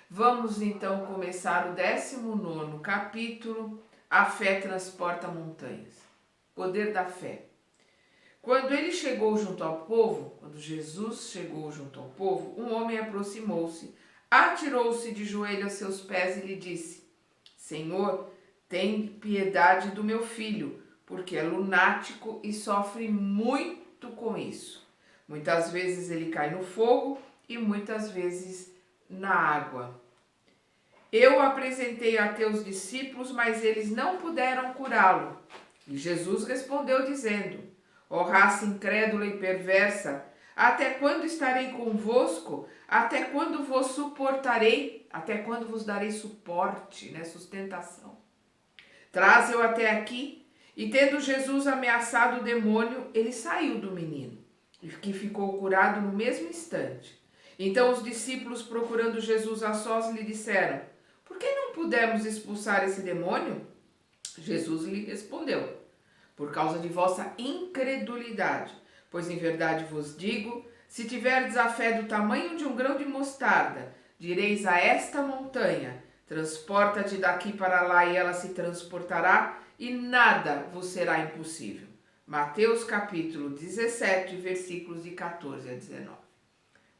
Vamos então começar o 19º capítulo, A Fé Transporta Montanhas. Poder da fé. Quando Jesus chegou junto ao povo, um homem aproximou-se, atirou-se de joelho a seus pés e lhe disse: Senhor, tem piedade do meu filho, porque é lunático e sofre muito com isso. Muitas vezes ele cai no fogo e muitas vezes na água. Eu o apresentei a teus discípulos, mas eles não puderam curá-lo. E Jesus respondeu dizendo: Ó raça incrédula e perversa, até quando estarei convosco? Até quando vos suportarei? Até quando vos darei suporte, sustentação? Traze-o até aqui. E tendo Jesus ameaçado o demônio, ele saiu do menino, que ficou curado no mesmo instante. Então os discípulos, procurando Jesus a sós, lhe disseram: Por que não pudemos expulsar esse demônio? Jesus lhe respondeu: Por causa de vossa incredulidade. Pois em verdade vos digo, se tiverdes a fé do tamanho de um grão de mostarda, direis a esta montanha: transporta-te daqui para lá, e ela se transportará, e nada vos será impossível. Mateus capítulo 17, versículos de 14 a 19.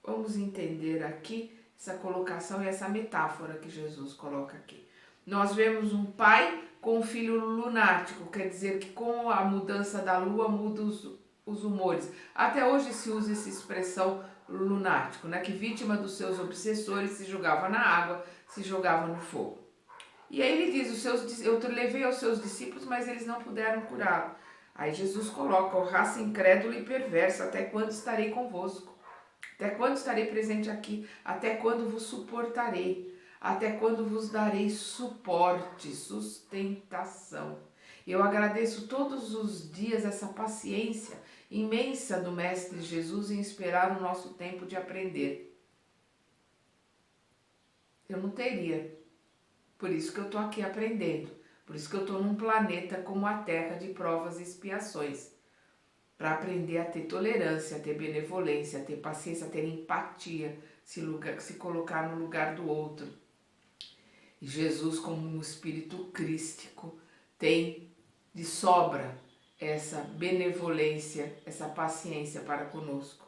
Vamos entender aqui essa colocação e essa metáfora que Jesus coloca aqui. Nós vemos um pai com um filho lunático, quer dizer que com a mudança da lua muda os humores. Até hoje se usa essa expressão lunático, que vítima dos seus obsessores se jogava na água, se jogava no fogo. E aí ele diz: eu te levei aos seus discípulos, mas eles não puderam curá-lo. Aí Jesus coloca: ó raça incrédula e perversa, até quando estarei convosco? Até quando estarei presente aqui? Até quando vos suportarei? Até quando vos darei suporte, sustentação? Eu agradeço todos os dias essa paciência imensa do Mestre Jesus em esperar o nosso tempo de aprender. Eu não teria. Por isso que eu estou aqui aprendendo. Por isso que eu estou num planeta como a Terra de provas e expiações. Para aprender a ter tolerância, a ter benevolência, a ter paciência, a ter empatia, se colocar no lugar do outro. E Jesus, como um espírito crístico, tem de sobra essa benevolência, essa paciência para conosco.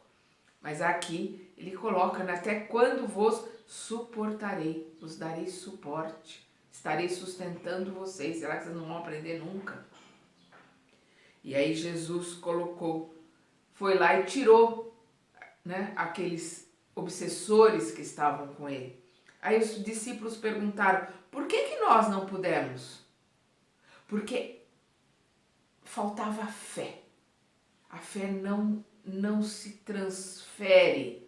Mas aqui ele coloca: até quando vos suportarei, vos darei suporte, estarei sustentando vocês. Será que vocês não vão aprender nunca? E aí Jesus foi lá e tirou, aqueles obsessores que estavam com ele. Aí os discípulos perguntaram: por que nós não pudemos? Porque faltava fé. A fé não se transfere,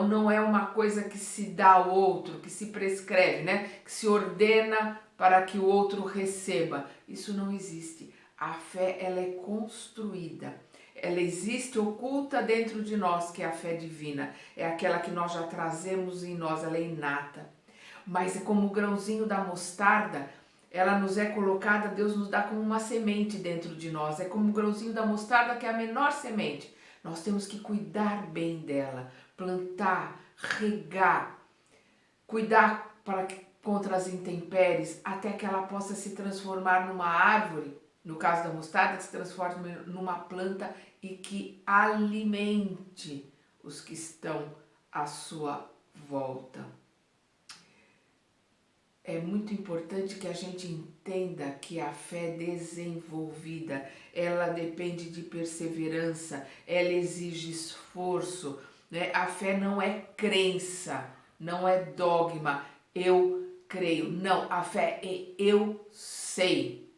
não é uma coisa que se dá ao outro, que se prescreve, que se ordena para que o outro receba. Isso não existe. A fé, ela é construída. Ela existe oculta dentro de nós, que é a fé divina. É aquela que nós já trazemos em nós, ela é inata. Mas é como o grãozinho da mostarda, ela nos é colocada, Deus nos dá como uma semente dentro de nós. É como o grãozinho da mostarda, que é a menor semente. Nós temos que cuidar bem dela, plantar, regar, cuidar contra as intempéries, até que ela possa se transformar numa árvore, no caso da mostarda, que se transforme numa planta e que alimente os que estão à sua volta. É muito importante que a gente entenda que a fé desenvolvida, ela depende de perseverança, ela exige esforço, A fé não é crença, não é dogma, eu creio. Não, a fé é eu sei.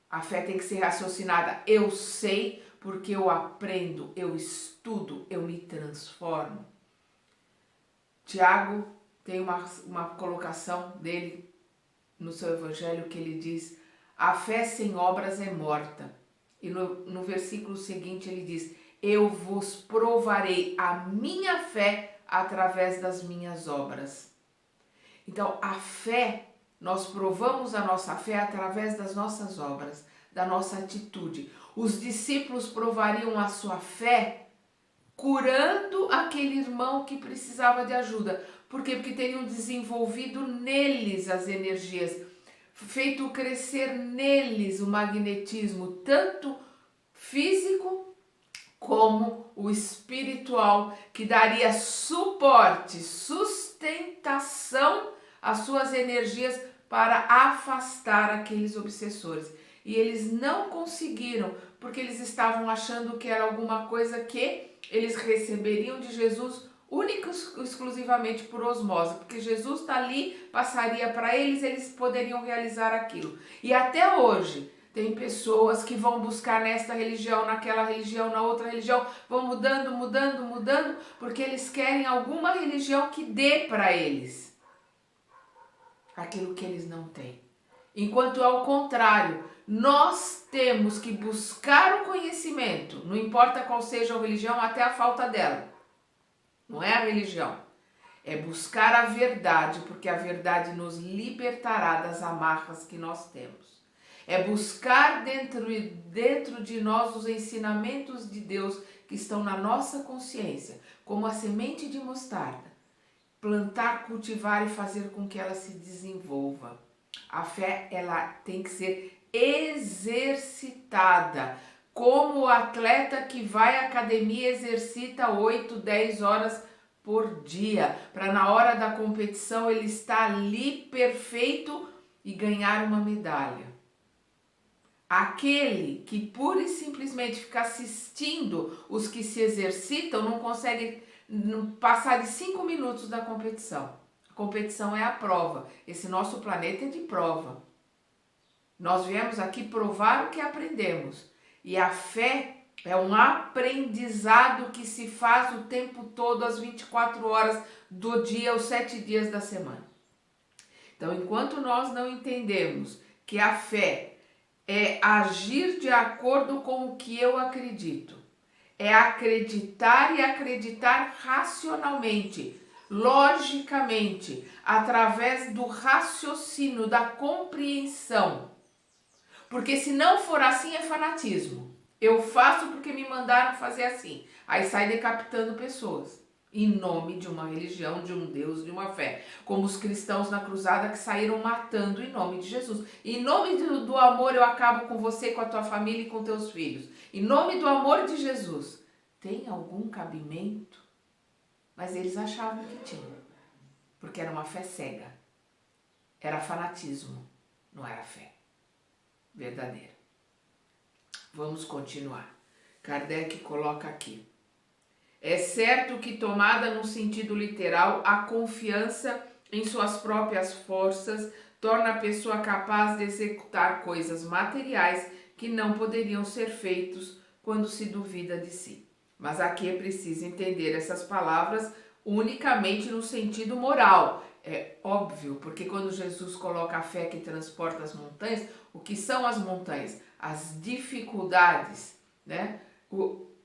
A fé tem que ser raciocinada. Eu sei porque eu aprendo, eu estudo, eu me transformo. Tiago tem uma colocação dele no seu evangelho que ele diz: a fé sem obras é morta. E no versículo seguinte ele diz: eu vos provarei a minha fé através das minhas obras. Então, a fé, nós provamos a nossa fé através das nossas obras, da nossa atitude. Os discípulos provariam a sua fé curando aquele irmão que precisava de ajuda. Por quê? Porque teriam desenvolvido neles as energias, feito crescer neles o magnetismo, tanto físico como o espiritual, que daria suporte, sustentação às suas energias para afastar aqueles obsessores. E eles não conseguiram, porque eles estavam achando que era alguma coisa que eles receberiam de Jesus única e exclusivamente por osmose, porque Jesus está ali, passaria para eles, eles poderiam realizar aquilo. E até hoje tem pessoas que vão buscar nesta religião, naquela religião, na outra religião, vão mudando, porque eles querem alguma religião que dê para eles aquilo que eles não têm. Enquanto ao contrário, nós temos que buscar o conhecimento, não importa qual seja a religião, até a falta dela. Não é a religião, é buscar a verdade, porque a verdade nos libertará das amarras que nós temos. É buscar dentro de nós os ensinamentos de Deus que estão na nossa consciência, como a semente de mostarda. Plantar, cultivar e fazer com que ela se desenvolva. A fé, ela tem que ser exercitada, como o atleta que vai à academia exercita 8, 10 horas por dia, para na hora da competição ele estar ali perfeito e ganhar uma medalha. Aquele que pura e simplesmente fica assistindo os que se exercitam não consegue passar de 5 minutos da competição. A competição é a prova. Esse nosso planeta é de prova. Nós viemos aqui provar o que aprendemos. E a fé é um aprendizado que se faz o tempo todo, às 24 horas do dia, os 7 dias da semana. Então, enquanto nós não entendemos que a fé é agir de acordo com o que eu acredito, é acreditar e acreditar racionalmente, logicamente, através do raciocínio, da compreensão. Porque se não for assim é fanatismo. Eu faço porque me mandaram fazer assim. Aí sai decapitando pessoas. Em nome de uma religião, de um Deus, de uma fé. Como os cristãos na cruzada que saíram matando em nome de Jesus. Em nome do amor eu acabo com você, com a tua família e com teus filhos. Em nome do amor de Jesus. Tem algum cabimento? Mas eles achavam que tinha. Porque era uma fé cega. Era fanatismo, não era fé verdadeira. Vamos continuar. Kardec coloca aqui. É certo que, tomada no sentido literal, a confiança em suas próprias forças torna a pessoa capaz de executar coisas materiais que não poderiam ser feitas quando se duvida de si. Mas aqui é preciso entender essas palavras unicamente no sentido moral. É óbvio, porque quando Jesus coloca a fé que transporta as montanhas, o que são as montanhas? As dificuldades, né?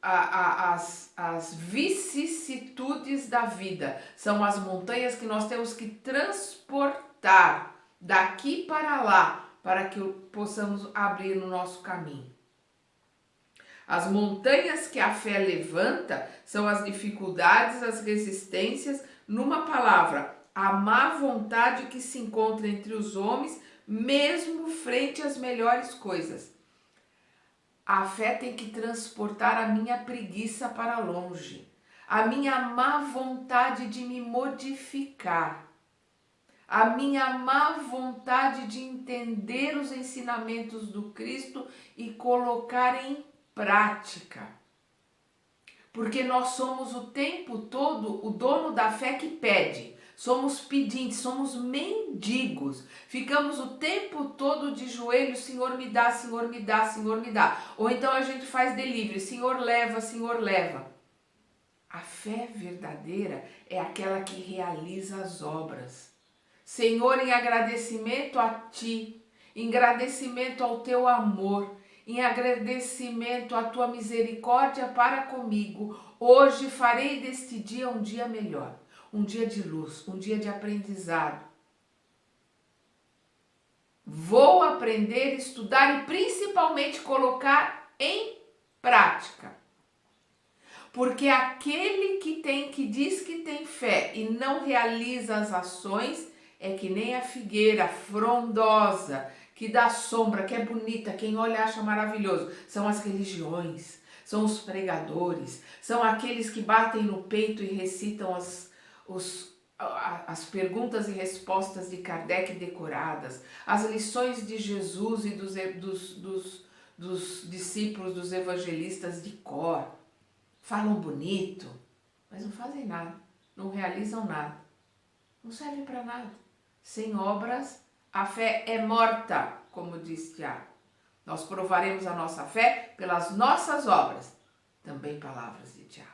As vicissitudes da vida. São as montanhas que nós temos que transportar daqui para lá, para que possamos abrir no nosso caminho. As montanhas que a fé levanta são as dificuldades, as resistências, numa palavra, a má vontade que se encontra entre os homens, mesmo frente às melhores coisas. A fé tem que transportar a minha preguiça para longe, a minha má vontade de me modificar, a minha má vontade de entender os ensinamentos do Cristo e colocar em prática. Porque nós somos o tempo todo o dono da fé que pede. Somos pedintes, somos mendigos. Ficamos o tempo todo de joelhos, Senhor me dá, Senhor me dá, Senhor me dá. Ou então a gente faz delivery, Senhor leva, Senhor leva. A fé verdadeira é aquela que realiza as obras. Senhor, em agradecimento a Ti, em agradecimento ao Teu amor, em agradecimento à Tua misericórdia para comigo, hoje farei deste dia um dia melhor. Um dia de luz, um dia de aprendizado. Vou aprender, estudar e principalmente colocar em prática. Porque aquele que diz que tem fé e não realiza as ações é que nem a figueira frondosa, que dá sombra, que é bonita, quem olha acha maravilhoso. São as religiões, são os pregadores, são aqueles que batem no peito e recitam as perguntas e respostas de Kardec decoradas, as lições de Jesus e dos discípulos, dos evangelistas de cor. Falam bonito, mas não fazem nada, não realizam nada, não servem para nada. Sem obras, a fé é morta, como diz Tiago. Nós provaremos a nossa fé pelas nossas obras. Também palavras de Tiago.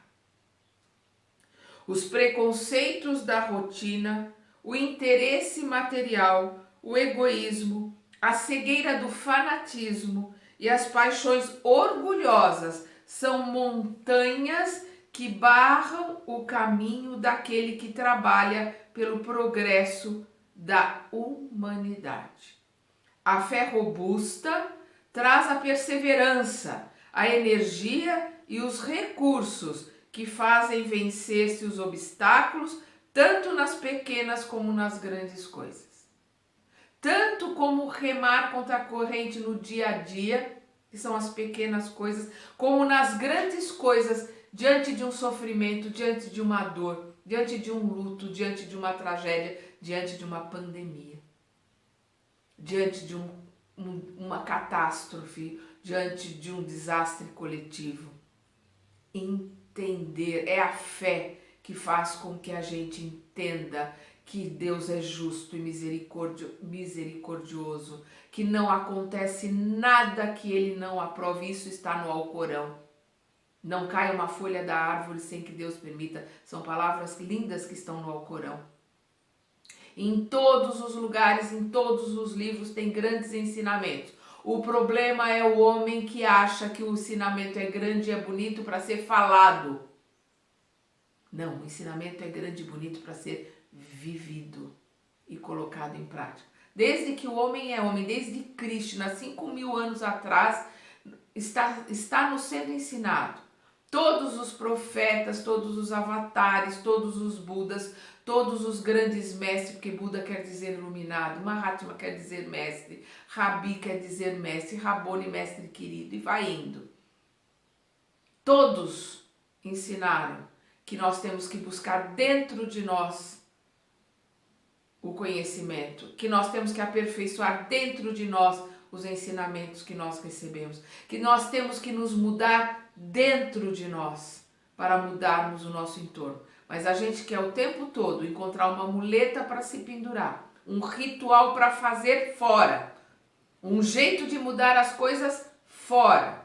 Os preconceitos da rotina, o interesse material, o egoísmo, a cegueira do fanatismo e as paixões orgulhosas são montanhas que barram o caminho daquele que trabalha pelo progresso da humanidade. A fé robusta traz a perseverança, a energia e os recursos que fazem vencer-se os obstáculos, tanto nas pequenas como nas grandes coisas. Tanto como remar contra a corrente no dia a dia, que são as pequenas coisas, como nas grandes coisas, diante de um sofrimento, diante de uma dor, diante de um luto, diante de uma tragédia, diante de uma pandemia, diante de uma catástrofe, diante de um desastre coletivo. Entender, é a fé que faz com que a gente entenda que Deus é justo e misericordioso, que não acontece nada que Ele não aprove. Isso está no Alcorão. Não cai uma folha da árvore sem que Deus permita. São palavras lindas que estão no Alcorão. Em todos os lugares, em todos os livros tem grandes ensinamentos. O problema é o homem que acha que o ensinamento é grande e é bonito para ser falado. Não, o ensinamento é grande e bonito para ser vivido e colocado em prática. Desde que o homem é homem, desde Krishna, 5.000 anos atrás, está nos sendo ensinado. Todos os profetas, todos os avatares, todos os Budas, todos os grandes mestres, porque Buda quer dizer iluminado, Mahatma quer dizer mestre, Rabi quer dizer mestre, Rabone, mestre querido, e vai indo. Todos ensinaram que nós temos que buscar dentro de nós o conhecimento, que nós temos que aperfeiçoar dentro de nós os ensinamentos que nós recebemos, que nós temos que nos mudar dentro de nós para mudarmos o nosso entorno. Mas a gente quer o tempo todo encontrar uma muleta para se pendurar, um ritual para fazer fora, um jeito de mudar as coisas fora.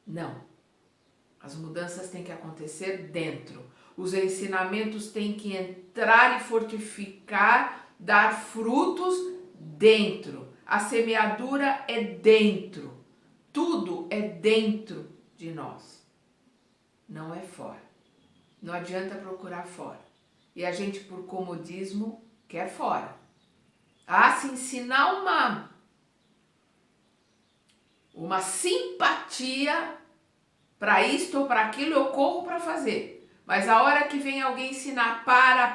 Não. As mudanças têm que acontecer dentro. Os ensinamentos têm que entrar e fortificar, dar frutos dentro. A semeadura é dentro. Tudo é dentro de nós. Não é fora. Não adianta procurar fora. E a gente, por comodismo, quer fora. Se ensinar uma simpatia para isto ou para aquilo, eu corro para fazer. Mas a hora que vem alguém ensinar,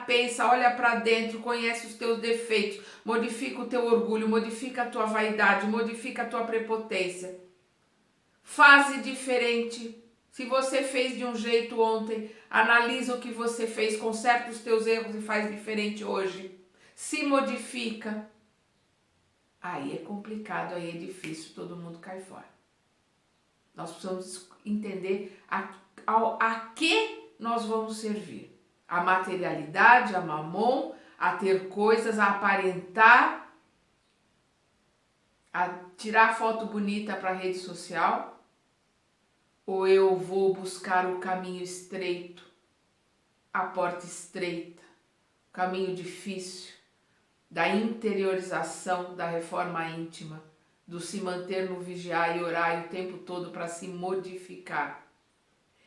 pensa, olha para dentro, conhece os teus defeitos, modifica o teu orgulho, modifica a tua vaidade, modifica a tua prepotência. Faze diferente. Se você fez de um jeito ontem, analisa o que você fez, conserta os teus erros e faz diferente hoje. Se modifica. Aí é complicado, aí é difícil, todo mundo cai fora. Nós precisamos entender a que nós vamos servir. A materialidade, a mamon, a ter coisas, a aparentar, a tirar foto bonita para a rede social, ou eu vou buscar o caminho estreito, a porta estreita, o caminho difícil da interiorização, da reforma íntima, do se manter no vigiar e orar o tempo todo para se modificar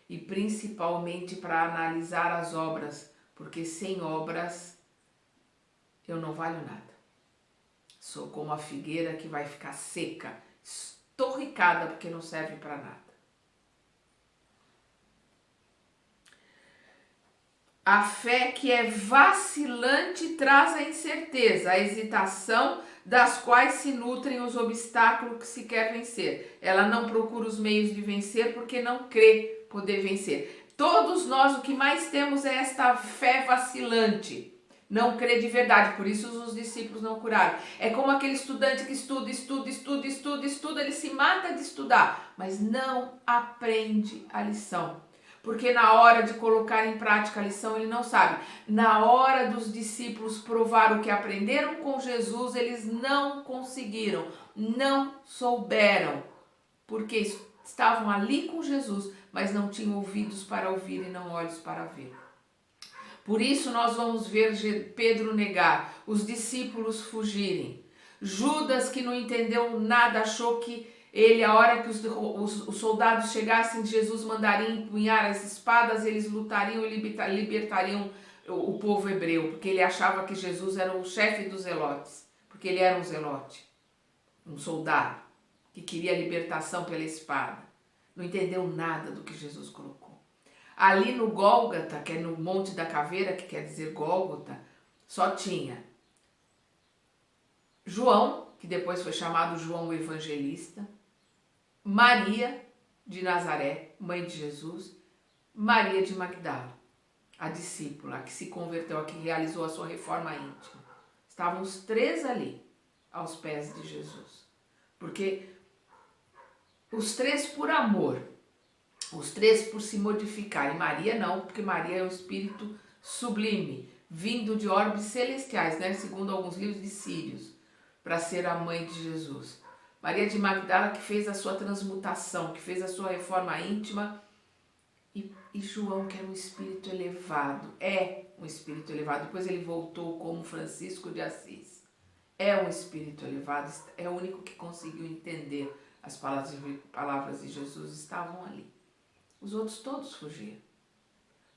e principalmente para analisar as obras, porque sem obras eu não valho nada. Sou como a figueira que vai ficar seca, estorricada porque não serve para nada. A fé que é vacilante traz a incerteza, a hesitação, das quais se nutrem os obstáculos que se quer vencer. Ela não procura os meios de vencer porque não crê poder vencer. Todos nós o que mais temos é esta fé vacilante. Não crê de verdade, por isso os discípulos não curaram. É como aquele estudante que estuda, ele se mata de estudar, mas não aprende a lição. Porque na hora de colocar em prática a lição ele não sabe. Na hora dos discípulos provar o que aprenderam com Jesus, eles não conseguiram, não souberam. Porque estavam ali com Jesus, mas não tinham ouvidos para ouvir e não olhos para ver. Por isso nós vamos ver Pedro negar, os discípulos fugirem. Judas, que não entendeu nada, achou que ele, a hora que os soldados chegassem, Jesus mandaria empunhar as espadas, eles lutariam e libertariam o povo hebreu, porque ele achava que Jesus era o chefe dos zelotes, porque ele era um zelote, um soldado, que queria a libertação pela espada. Não entendeu nada do que Jesus colocou. Ali no Gólgota, que é no Monte da Caveira, que quer dizer Gólgota, só tinha João, que depois foi chamado João o Evangelista, Maria de Nazaré, mãe de Jesus, Maria de Magdala, a discípula, a que se converteu, a que realizou a sua reforma íntima. Estavam os três ali, aos pés de Jesus. Porque os três por amor, os três por se modificarem. Maria não, porque Maria é um espírito sublime, vindo de orbes celestiais, né? Segundo alguns livros de Sírios, para ser a mãe de Jesus. Maria de Magdala, que fez a sua transmutação, que fez a sua reforma íntima. E João, que era um espírito elevado, é um espírito elevado. Depois ele voltou como Francisco de Assis. É um espírito elevado, é o único que conseguiu entender as palavras de Jesus, estavam ali. Os outros todos fugiram,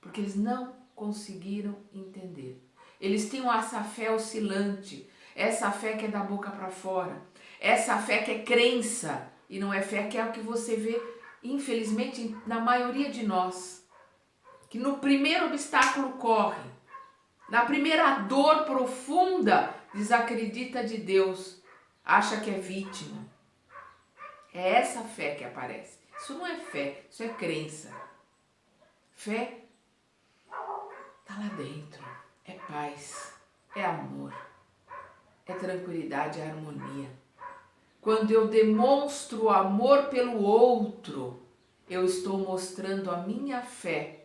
porque eles não conseguiram entender. Eles tinham essa fé oscilante, essa fé que é da boca para fora, essa fé que é crença e não é fé, que é o que você vê, infelizmente, na maioria de nós, que no primeiro obstáculo corre, na primeira dor profunda, desacredita de Deus, acha que é vítima. É essa fé que aparece. Isso não é fé, isso é crença. Fé está lá dentro, é paz, é amor, é tranquilidade, é harmonia. Quando eu demonstro amor pelo outro, eu estou mostrando a minha fé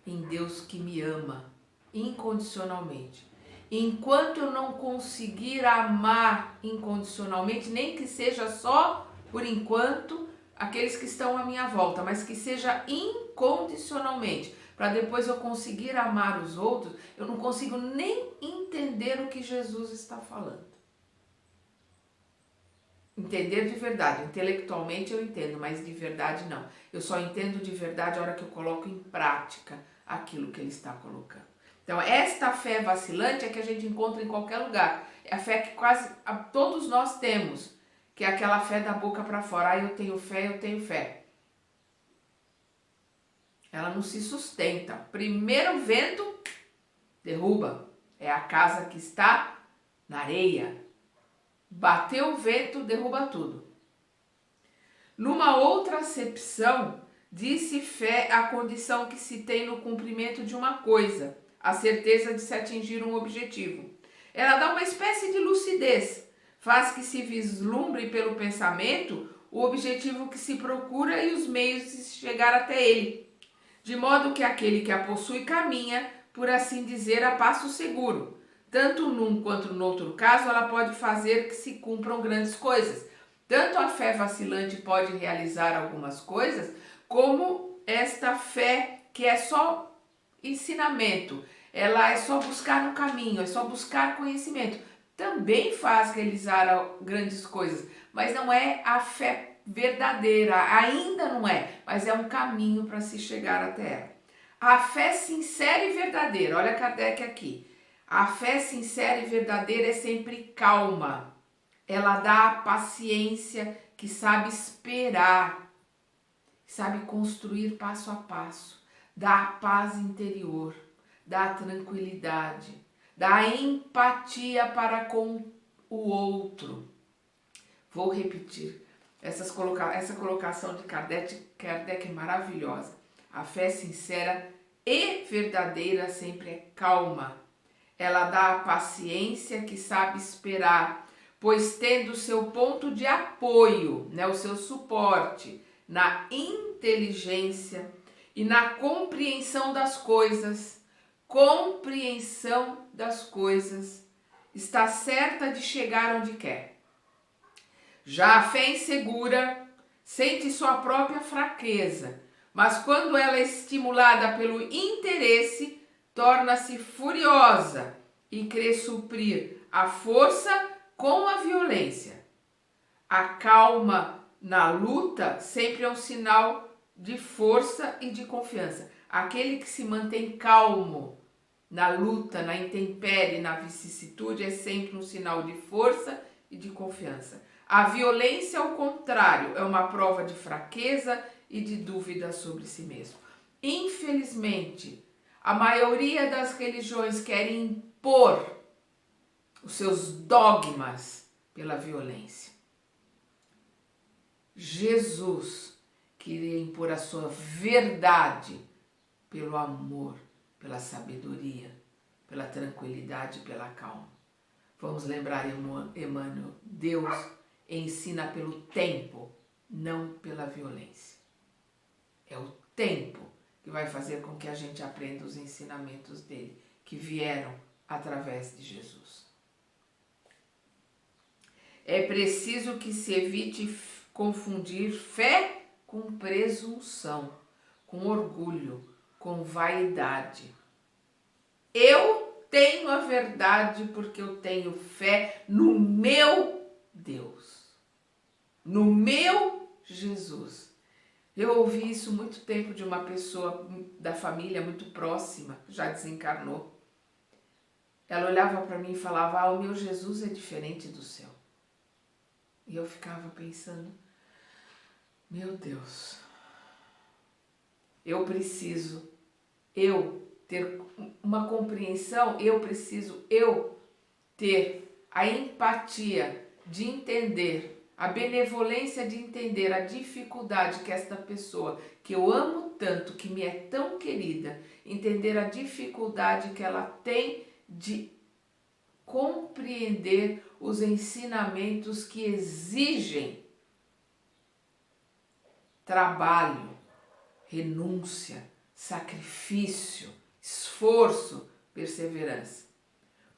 em Deus que me ama incondicionalmente. Enquanto eu não conseguir amar incondicionalmente, nem que seja só por enquanto aqueles que estão à minha volta, mas que seja incondicionalmente, para depois eu conseguir amar os outros, eu não consigo nem entender o que Jesus está falando. Entender de verdade, intelectualmente eu entendo, mas de verdade não. Eu só entendo de verdade a hora que eu coloco em prática aquilo que ele está colocando. Então, esta fé vacilante é que a gente encontra em qualquer lugar. É a fé que quase todos nós temos, que é aquela fé da boca para fora. Ah, eu tenho fé, eu tenho fé. Ela não se sustenta. Primeiro vento, derruba. É a casa que está na areia. Bateu o vento, derruba tudo. Numa outra acepção, disse fé a condição que se tem no cumprimento de uma coisa, a certeza de se atingir um objetivo. Ela dá uma espécie de lucidez, faz que se vislumbre pelo pensamento o objetivo que se procura e os meios de se chegar até ele, de modo que aquele que a possui caminha, por assim dizer, a passo seguro. Tanto num quanto no outro caso, ela pode fazer que se cumpram grandes coisas. Tanto a fé vacilante pode realizar algumas coisas, como esta fé que é só ensinamento, ela é só buscar um caminho, é só buscar conhecimento. Também faz realizar grandes coisas, mas não é a fé verdadeira, ainda não é, mas é um caminho para se chegar até ela. A fé sincera e verdadeira, olha Kardec aqui. A fé sincera e verdadeira é sempre calma. Ela dá a paciência, que sabe esperar, sabe construir passo a passo, dá a paz interior, da tranquilidade, da empatia para com o outro. Vou repetir, essa colocação de Kardec é maravilhosa. A fé sincera e verdadeira sempre é calma. Ela dá a paciência que sabe esperar, pois tendo o seu ponto de apoio, o seu suporte na inteligência e na compreensão das coisas. Está certa de chegar onde quer. Já a fé insegura sente sua própria fraqueza, mas quando ela é estimulada pelo interesse, torna-se furiosa e crê suprir a força com a violência. A calma na luta sempre é um sinal de força e de confiança. Aquele que se mantém calmo na luta, na intempérie, na vicissitude, é sempre um sinal de força e de confiança. A violência, ao contrário, é uma prova de fraqueza e de dúvida sobre si mesmo. Infelizmente, a maioria das religiões querem impor os seus dogmas pela violência. Jesus queria impor a sua verdade pelo amor, pela sabedoria, pela tranquilidade, pela calma. Vamos lembrar Emmanuel, Deus ensina pelo tempo, não pela violência. É o tempo que vai fazer com que a gente aprenda os ensinamentos dele, que vieram através de Jesus. É preciso que se evite confundir fé com presunção, com orgulho, com vaidade. Eu tenho a verdade porque eu tenho fé no meu Deus, no meu Jesus. Eu ouvi isso muito tempo de uma pessoa da família muito próxima, que já desencarnou. Ela olhava para mim e falava, o meu Jesus é diferente do seu. E eu ficava pensando, meu Deus, eu preciso ter uma compreensão, eu preciso ter a empatia de entender, a benevolência de entender a dificuldade que esta pessoa, que eu amo tanto, que me é tão querida, entender a dificuldade que ela tem de compreender os ensinamentos que exigem trabalho, renúncia, sacrifício, esforço, perseverança.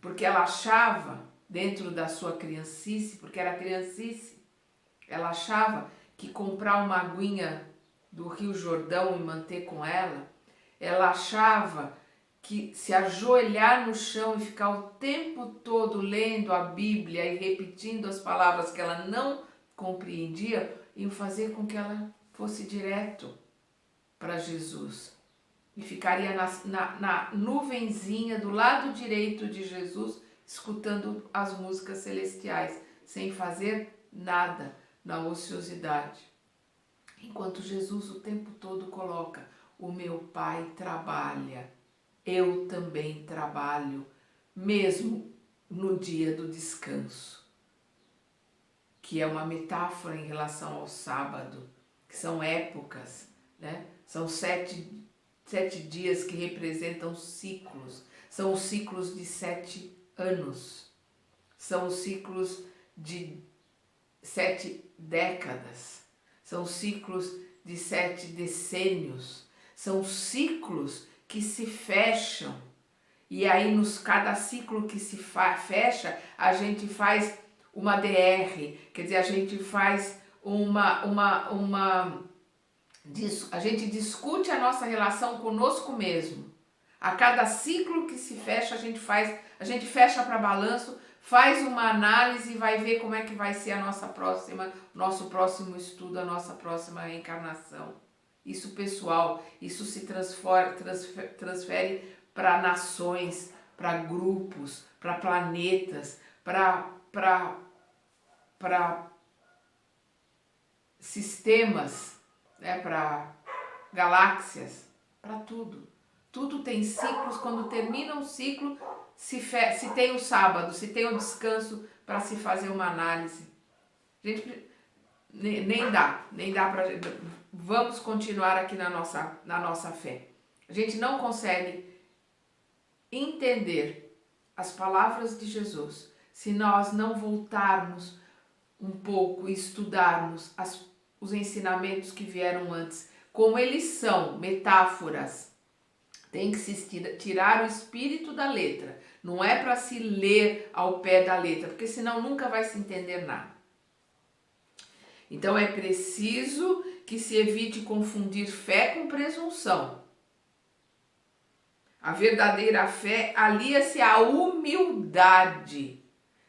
Porque ela achava, dentro da sua criancice, porque era criancice, ela achava que comprar uma aguinha do Rio Jordão e manter com ela achava que se ajoelhar no chão e ficar o tempo todo lendo a Bíblia e repetindo as palavras que ela não compreendia, iam fazer com que ela fosse direto para Jesus e ficaria na nuvenzinha do lado direito de Jesus, escutando as músicas celestiais, sem fazer nada na ociosidade. Enquanto Jesus o tempo todo coloca, o meu Pai trabalha, eu também trabalho, mesmo no dia do descanso, que é uma metáfora em relação ao sábado, que são épocas, né? São sete dias que representam ciclos, são os ciclos de 7 anos, são os ciclos de 7 décadas, são ciclos de 7 decênios, são ciclos que se fecham, e aí cada ciclo que se fecha, a gente faz uma DR, quer dizer, a gente faz a gente discute a nossa relação conosco mesmo. A cada ciclo que se fecha, a gente fecha para balanço, faz uma análise e vai ver como é que vai ser nosso próximo estudo, a nossa próxima reencarnação. Isso pessoal, isso se transfere para nações, para grupos, para planetas, para sistemas, né, para galáxias, para tudo. Tudo tem ciclos. Quando termina um ciclo, se tem o sábado, se tem o descanso para se fazer uma análise. Gente, nem dá para. Vamos continuar aqui na nossa fé. A gente não consegue entender as palavras de Jesus se nós não voltarmos um pouco e estudarmos os ensinamentos que vieram antes, como eles são metáforas. Tem que se tirar o espírito da letra. Não é para se ler ao pé da letra, porque senão nunca vai se entender nada. Então é preciso que se evite confundir fé com presunção. A verdadeira fé alia-se à humildade.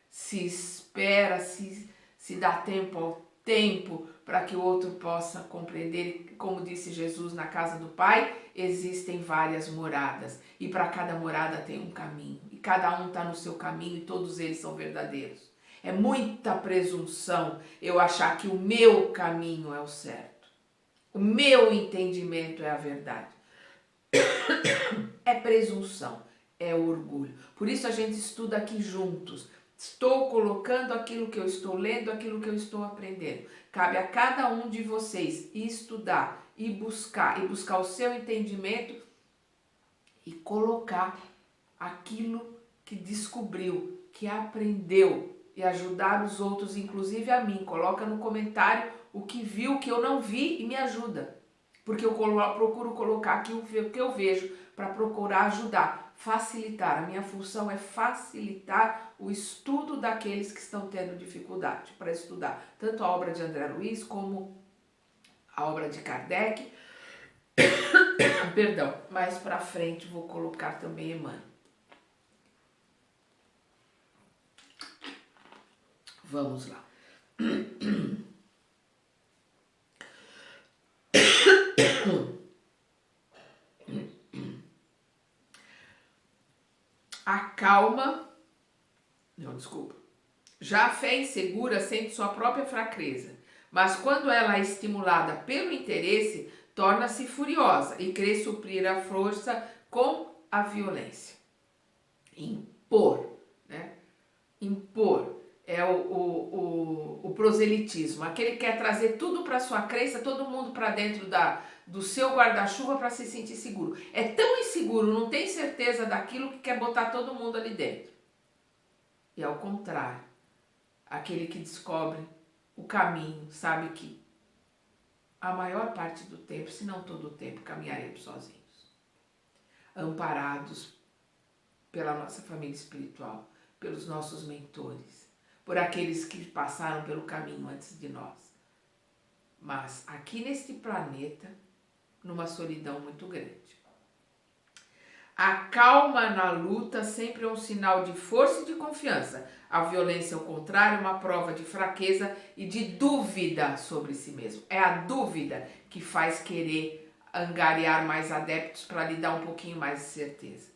Se espera, se dá tempo ao tempo para que o outro possa compreender. Como disse Jesus, na casa do Pai existem várias moradas e para cada morada tem um caminho. E cada um está no seu caminho e todos eles são verdadeiros. É muita presunção eu achar que o meu caminho é o certo. O meu entendimento é a verdade. É presunção, é orgulho. Por isso a gente estuda aqui juntos. Estou colocando aquilo que eu estou lendo, aquilo que eu estou aprendendo. Cabe a cada um de vocês estudar e buscar o seu entendimento e colocar aquilo que descobriu, que aprendeu e ajudar os outros, inclusive a mim. Coloca no comentário o que viu, o que eu não vi e me ajuda. Porque eu procuro colocar aqui o que eu vejo para procurar ajudar, facilitar. A minha função é facilitar o estudo daqueles que estão tendo dificuldade para estudar tanto a obra de André Luiz como a obra de Kardec. Perdão, mais para frente vou colocar também Emmanuel. Vamos lá. Já a fé insegura sente sua própria fraqueza, mas quando ela é estimulada pelo interesse, torna-se furiosa e crê suprir a força com a violência. Impor, né? Impor é o proselitismo. Aquele que quer trazer tudo para sua crença, todo mundo para dentro do seu guarda-chuva para se sentir seguro. É tão inseguro, não tem certeza daquilo que quer botar todo mundo ali dentro. E ao contrário, aquele que descobre o caminho, sabe que a maior parte do tempo, se não todo o tempo, caminharemos sozinhos. Amparados pela nossa família espiritual, pelos nossos mentores, por aqueles que passaram pelo caminho antes de nós. Mas aqui neste planeta, numa solidão muito grande. A calma na luta sempre é um sinal de força e de confiança. A violência, ao contrário, é uma prova de fraqueza e de dúvida sobre si mesmo. É a dúvida que faz querer angariar mais adeptos para lhe dar um pouquinho mais de certeza.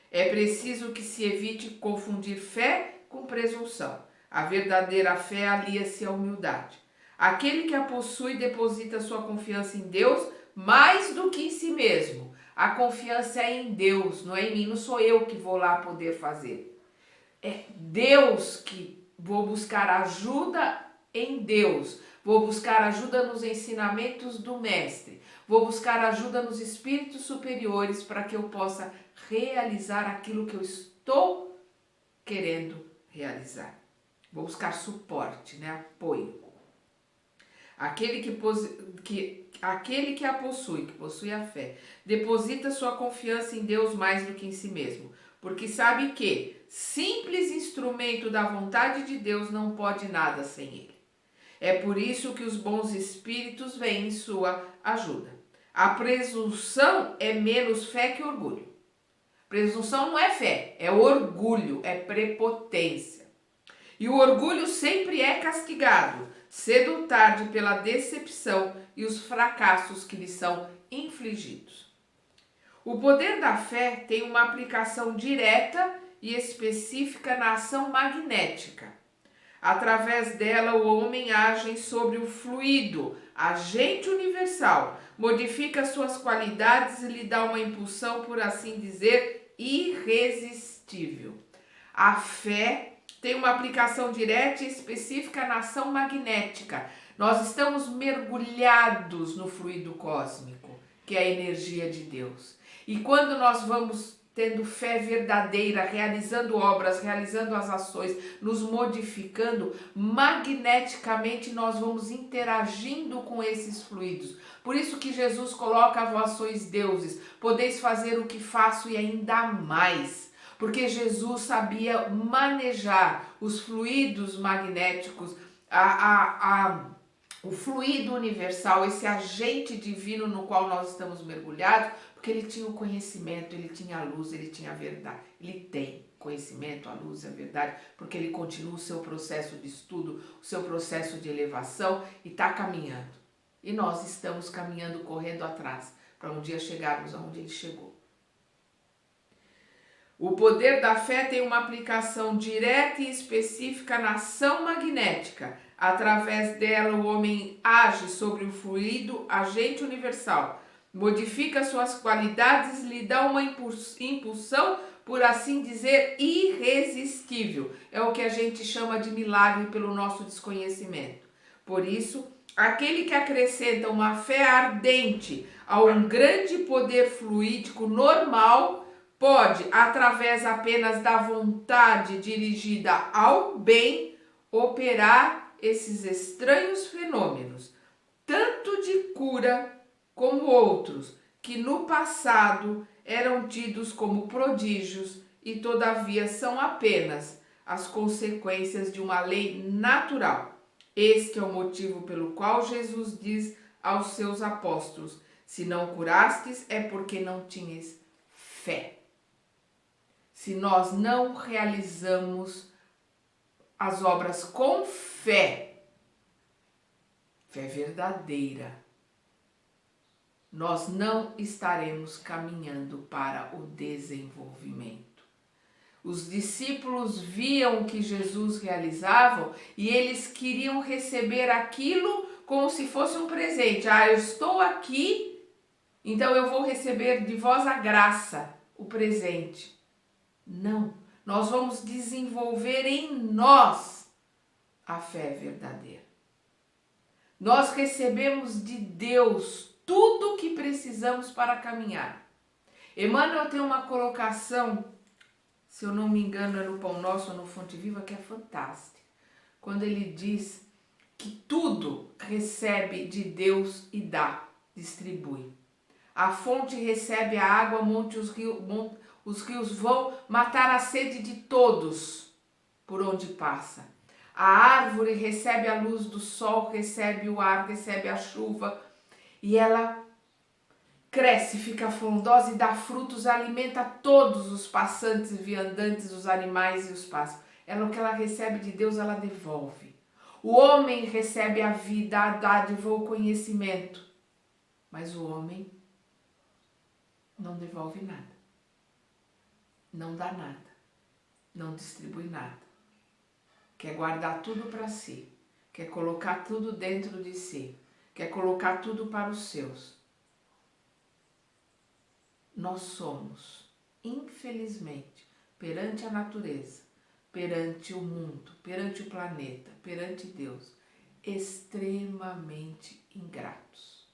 É preciso que se evite confundir fé com presunção. A verdadeira fé alia-se à humildade. Aquele que a possui deposita sua confiança em Deus mais do que em si mesmo. A confiança é em Deus, não é em mim, não sou eu que vou lá poder fazer. É Deus que vou buscar ajuda em Deus. Vou buscar ajuda nos ensinamentos do Mestre. Vou buscar ajuda nos espíritos superiores para que eu possa realizar aquilo que eu estou querendo realizar. Vou buscar suporte, né? Apoio. Aquele que a possui, que possui a fé, deposita sua confiança em Deus mais do que em si mesmo, porque sabe que simples instrumento da vontade de Deus não pode nada sem ele. É por isso que os bons espíritos vêm em sua ajuda. A presunção é menos fé que orgulho. Presunção não é fé, é orgulho, é prepotência. E o orgulho sempre é castigado, cedo ou tarde, pela decepção e os fracassos que lhe são infligidos. O poder da fé tem uma aplicação direta e específica na ação magnética. Através dela, o homem age sobre o fluido, agente universal, modifica suas qualidades e lhe dá uma impulsão, por assim dizer, irresistível. A fé tem uma aplicação direta e específica na ação magnética. Nós estamos mergulhados no fluido cósmico, que é a energia de Deus. E quando nós vamos tendo fé verdadeira, realizando obras, realizando as ações, nos modificando, magneticamente nós vamos interagindo com esses fluidos. Por isso que Jesus coloca: vós sois deuses, podeis fazer o que faço e ainda mais. Porque Jesus sabia manejar os fluidos magnéticos, o fluido universal, esse agente divino no qual nós estamos mergulhados, porque ele tinha o conhecimento, ele tinha a luz, ele tinha a verdade. Ele tem conhecimento, a luz e a verdade, porque ele continua o seu processo de estudo, o seu processo de elevação e está caminhando. E nós estamos caminhando, correndo atrás, para um dia chegarmos aonde ele chegou. O poder da fé tem uma aplicação direta e específica na ação magnética. Através dela, o homem age sobre o fluido, agente universal, modifica suas qualidades e lhe dá uma impulsão, por assim dizer, irresistível. É o que a gente chama de milagre pelo nosso desconhecimento. Por isso, aquele que acrescenta uma fé ardente a um grande poder fluídico normal pode, através apenas da vontade dirigida ao bem, operar esses estranhos fenômenos, tanto de cura como outros, que no passado eram tidos como prodígios e todavia são apenas as consequências de uma lei natural. Este é o motivo pelo qual Jesus diz aos seus apóstolos: se não curastes, é porque não tinhas fé. Se nós não realizamos as obras com fé, fé verdadeira, nós não estaremos caminhando para o desenvolvimento. Os discípulos viam o que Jesus realizava e eles queriam receber aquilo como se fosse um presente. Eu estou aqui, então eu vou receber de vós a graça, o presente. Não, nós vamos desenvolver em nós a fé verdadeira. Nós recebemos de Deus tudo o que precisamos para caminhar. Emmanuel tem uma colocação, se eu não me engano é no Pão Nosso ou no Fonte Viva, que é fantástica. Quando ele diz que tudo recebe de Deus e dá, distribui. A fonte recebe a água, os rios vão matar a sede de todos por onde passa. A árvore recebe a luz do sol, recebe o ar, recebe a chuva e ela cresce, fica frondosa e dá frutos, alimenta todos os passantes e viandantes, os animais e os pássaros. O que ela recebe de Deus, ela devolve. O homem recebe a vida, a dádiva, o conhecimento, mas o homem não devolve nada. Não dá nada, não distribui nada, quer guardar tudo para si, quer colocar tudo dentro de si, quer colocar tudo para os seus. Nós somos, infelizmente, perante a natureza, perante o mundo, perante o planeta, perante Deus, extremamente ingratos.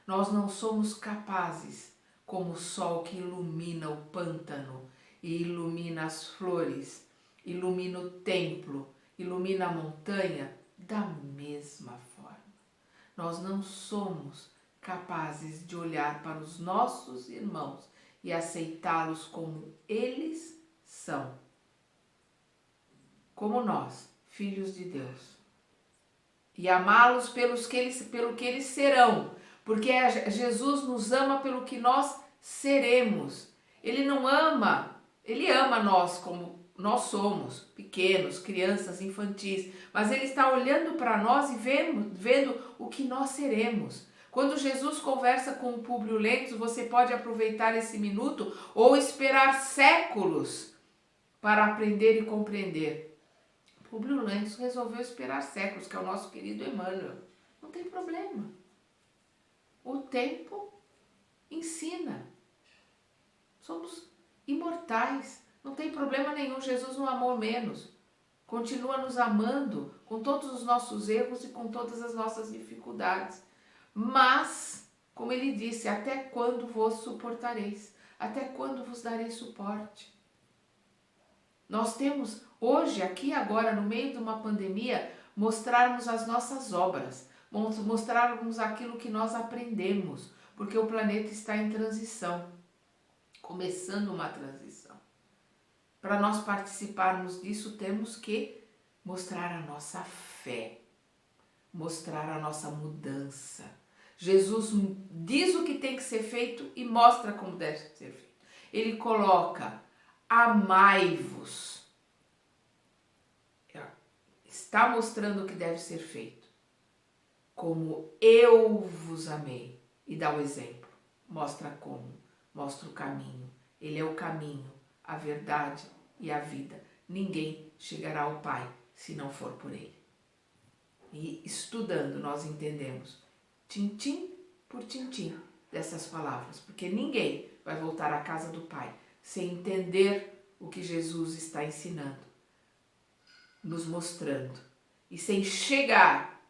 Nós não somos capazes, como o sol que ilumina o pântano e ilumina as flores, ilumina o templo, ilumina a montanha, da mesma forma. Nós não somos capazes de olhar para os nossos irmãos e aceitá-los como eles são. Como nós, filhos de Deus. E amá-los pelo que eles serão. Porque Jesus nos ama pelo que nós seremos. Ele não ama, ele ama nós como nós somos, pequenos, crianças, infantis. Mas ele está olhando para nós e vendo o que nós seremos. Quando Jesus conversa com o Públio Lentulus, você pode aproveitar esse minuto ou esperar séculos para aprender e compreender. Públio Lentos resolveu esperar séculos, que é o nosso querido Emmanuel. Não tem problema. O tempo ensina. Somos imortais. Não tem problema nenhum. Jesus não amou menos. Continua nos amando com todos os nossos erros e com todas as nossas dificuldades. Mas, como ele disse, até quando vos suportareis? Até quando vos darei suporte? Nós temos hoje, aqui agora, no meio de uma pandemia, mostrarmos as nossas obras, mostrarmos aquilo que nós aprendemos, porque o planeta está em transição, começando uma transição. Para nós participarmos disso, temos que mostrar a nossa fé, mostrar a nossa mudança. Jesus diz o que tem que ser feito e mostra como deve ser feito. Ele coloca: amai-vos. Está mostrando o que deve ser feito. Como eu vos amei. E dá o exemplo. Mostra como. Mostra o caminho. Ele é o caminho, a verdade e a vida. Ninguém chegará ao Pai se não for por Ele. E estudando nós entendemos tintim por tintim dessas palavras. Porque ninguém vai voltar à casa do Pai sem entender o que Jesus está ensinando, nos mostrando, e sem chegar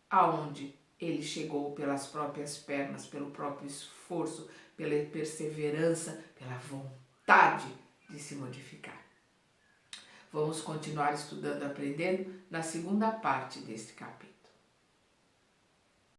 aonde ele chegou pelas próprias pernas, pelo próprio esforço, pela perseverança, pela vontade de se modificar. Vamos continuar estudando, aprendendo na segunda parte deste capítulo.